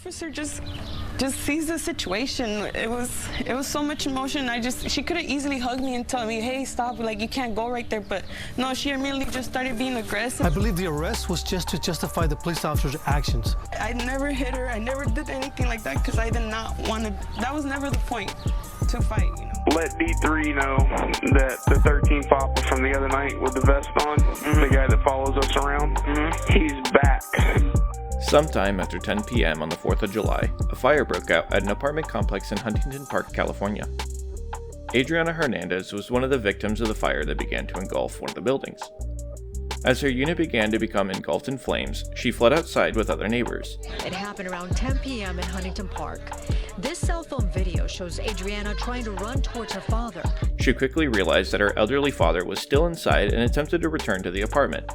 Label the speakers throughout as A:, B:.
A: Officer just sees the situation. It was so much emotion. She could have easily hugged me and told me, hey, stop, like you can't go right there. But no, she immediately just started being aggressive.
B: I believe the arrest was just to justify the police officer's actions.
A: I never hit her. I never did anything like that because I did not want to. That was never the point, to fight, you know.
C: Let D3 know that the 13th officer from the other night with the vest on, the guy that follows us around, he's back.
D: Sometime after 10 p.m. on the 4th of July, a fire broke out at an apartment complex in Huntington Park, California. Adriana Hernandez was one of the victims of the fire that began to engulf one of the buildings. As her unit began to become engulfed in flames, she fled outside with other neighbors.
E: It happened around 10 p.m. in Huntington Park. This cell phone video shows Adriana trying to run towards her father.
D: She quickly realized that her elderly father was still inside and attempted to return to the apartment,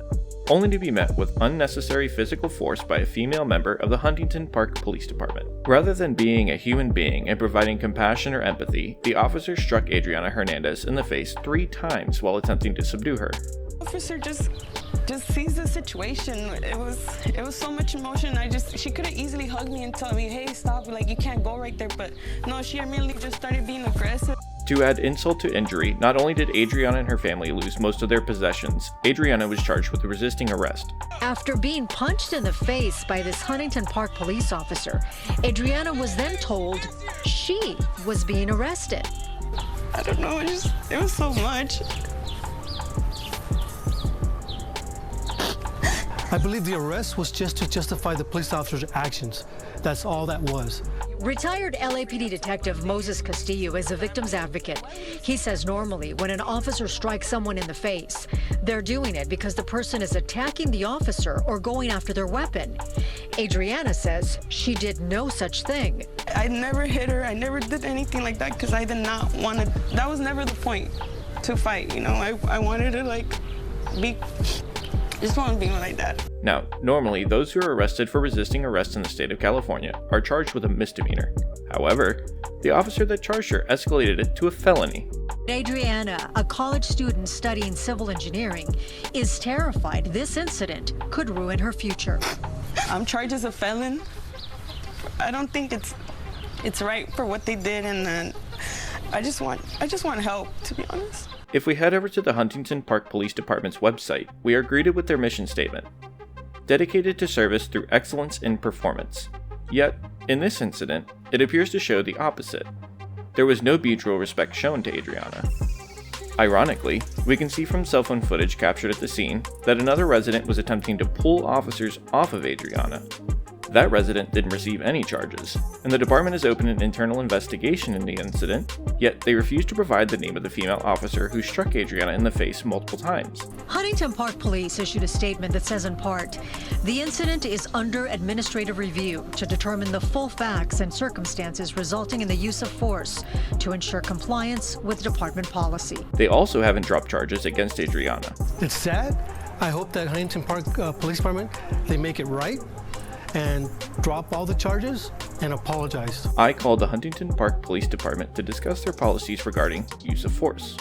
D: only to be met with unnecessary physical force by a female member of the Huntington Park Police Department. Rather than being a human being and providing compassion or empathy, the officer struck Adriana Hernandez in the face 3 times while attempting to subdue her.
A: Officer just sees the situation. It was so much emotion. She could have easily hugged me and told me, hey, stop, like you can't go right there. But no, she immediately just started being aggressive.
D: To add insult to injury, not only did Adriana and her family lose most of their possessions, Adriana was charged with resisting arrest.
E: After being punched in the face by this Huntington Park police officer, Adriana was then told she was being arrested.
A: I don't know, it was so much.
B: I believe the arrest was just to justify the police officer's actions. That's all that was.
E: Retired LAPD detective Moses Castillo is a victim's advocate. He says normally when an officer strikes someone in the face, they're doing it because the person is attacking the officer or going after their weapon. Adriana says she did no such thing.
A: I never hit her. I never did anything like that because I did not want to. That was never the point, to fight, you know. I wanted to like be. Just want to be like that.
D: Now, normally, those who are arrested for resisting arrest in the state of California are charged with a misdemeanor. However, the officer that charged her escalated it to a felony.
E: Adriana, a college student studying civil engineering, is terrified this incident could ruin her future.
A: I'm charged as a felon. I don't think it's right for what they did, and I just want help, to be honest.
D: If we head over to the Huntington Park Police Department's website, we are greeted with their mission statement, dedicated to service through excellence in performance. Yet, in this incident, it appears to show the opposite. There was no mutual respect shown to Adriana. Ironically, we can see from cell phone footage captured at the scene that another resident was attempting to pull officers off of Adriana. That resident didn't receive any charges, and the department has opened an internal investigation in the incident, yet they refuse to provide the name of the female officer who struck Adriana in the face multiple times.
E: Huntington Park Police issued a statement that says in part, the incident is under administrative review to determine the full facts and circumstances resulting in the use of force to ensure compliance with department policy.
D: They also haven't dropped charges against Adriana.
B: It's sad. I hope that Huntington Park Police Department, they make it right and drop all the charges and apologize.
D: I called the Huntington Park Police Department to discuss their policies regarding use of force.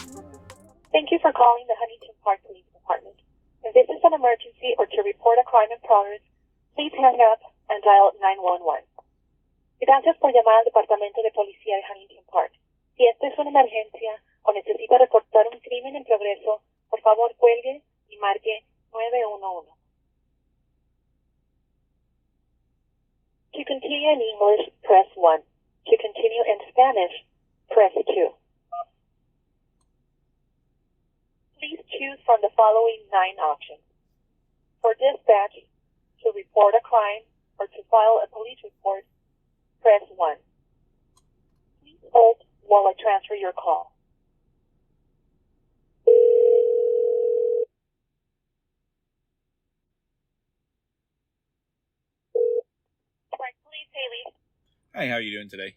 F: Thank you for calling the Huntington Park Police Department. If this is an emergency or to report a crime in progress, please hang up and dial 911. Gracias por llamar al Departamento de Policía de Huntington Park. Si esta es una emergencia o necesita reportar un crimen en progreso, por favor cuelgue y marque 911. To continue in English, press 1. To continue in Spanish, press 2. Please choose from the following 9 options. For dispatch, to report a crime, or to file a police report, press 1. Please hold while I transfer your call. Haley.
G: Hi, how are you doing today?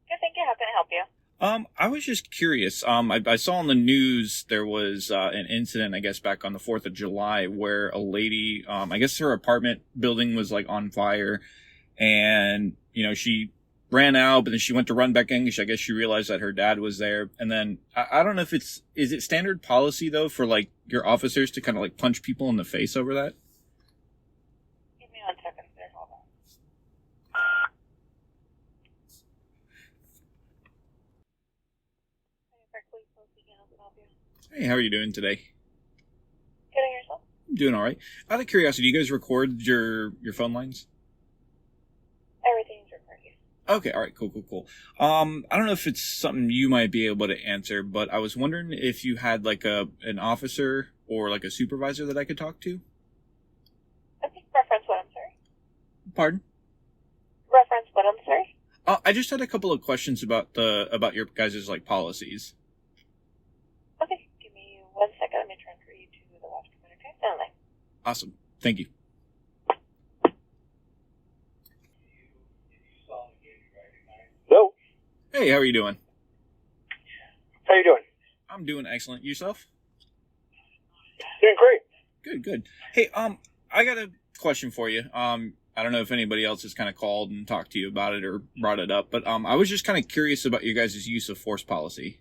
F: Good, thank you. How can I help you?
G: I was just curious. I saw on the news there was an incident, I guess, back on the 4th of July where a lady, I guess her apartment building was like on fire, and she ran out, but then she went to run back in because I guess she realized that her dad was there. And then I don't know if is it standard policy though for like your officers to kind of like punch people in the face over that?
F: Give me 1 second, sir. Hold on. speaking. How can I help you?
G: Hey, how are you doing today?
F: Good, and yourself?
G: I'm doing all right. Out of curiosity, do you guys record your phone lines?
F: Everything's recorded.
G: Okay, all right, cool. I don't know if it's something you might be able to answer, but I was wondering if you had like an officer or like a supervisor that I could talk to.
F: Okay, reference what, I'm sorry?
G: Pardon?
F: Reference what, I'm sorry?
G: I just had a couple of questions about your guys' like policies.
F: Okay, give me 1 second. Let me transfer you to the watchman, okay? Stand line.
G: Awesome, thank you.
H: Hello.
G: Hey, how are you doing?
H: How you doing?
G: I'm doing excellent. Yourself?
H: Doing great.
G: Good. Hey, I got a question for you. I don't know if anybody else has kind of called and talked to you about it or brought it up, but I was just kind of curious about your guys' use of force policy.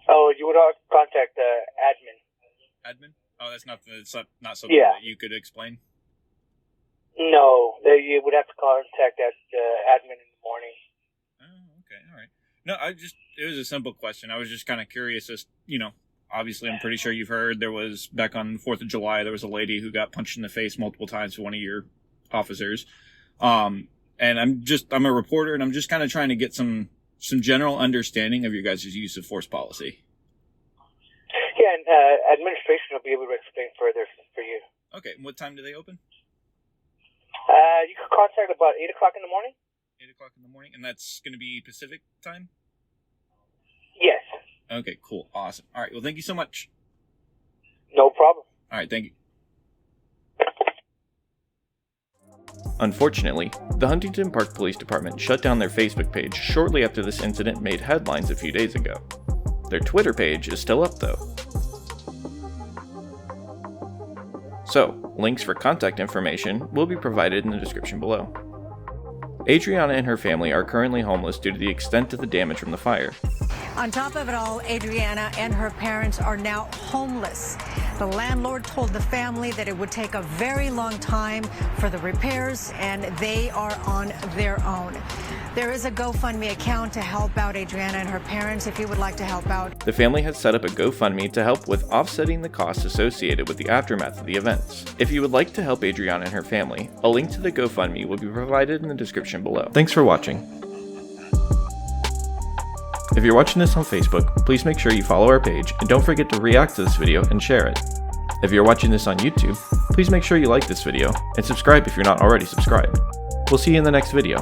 H: Oh, you would contact admin.
G: Admin? Oh, that's not something that you could explain?
H: No, you would have to contact that admin in the morning.
G: Oh, okay, all right. No, it was a simple question. I was just kind of curious as, obviously I'm pretty sure you've heard there was, back on 4th of July, there was a lady who got punched in the face multiple times by one of your officers. And I'm a reporter, and I'm just kind of trying to get some general understanding of your guys' use of force policy.
H: Yeah, and administration will be able to explain further for you.
G: Okay, and what time do they open?
H: You could contact about 8 o'clock in the morning.
G: 8 o'clock in the morning? And that's going to be Pacific time?
H: Yes.
G: Okay, cool. Awesome. All right, well, thank you so much.
H: No problem.
G: All right, thank you.
D: Unfortunately, the Huntington Park Police Department shut down their Facebook page shortly after this incident made headlines a few days ago. Their Twitter page is still up though. So, links for contact information will be provided in the description below. Adriana and her family are currently homeless due to the extent of the damage from the fire.
E: On top of it all, Adriana and her parents are now homeless. The landlord told the family that it would take a very long time for the repairs, and they are on their own. There is a GoFundMe account to help out Adriana and her parents if you would like to help out.
D: The family has set up a GoFundMe to help with offsetting the costs associated with the aftermath of the events. If you would like to help Adriana and her family, a link to the GoFundMe will be provided in the description below. Thanks for watching. If you're watching this on Facebook, please make sure you follow our page and don't forget to react to this video and share it. If you're watching this on YouTube, please make sure you like this video and subscribe if you're not already subscribed. We'll see you in the next video.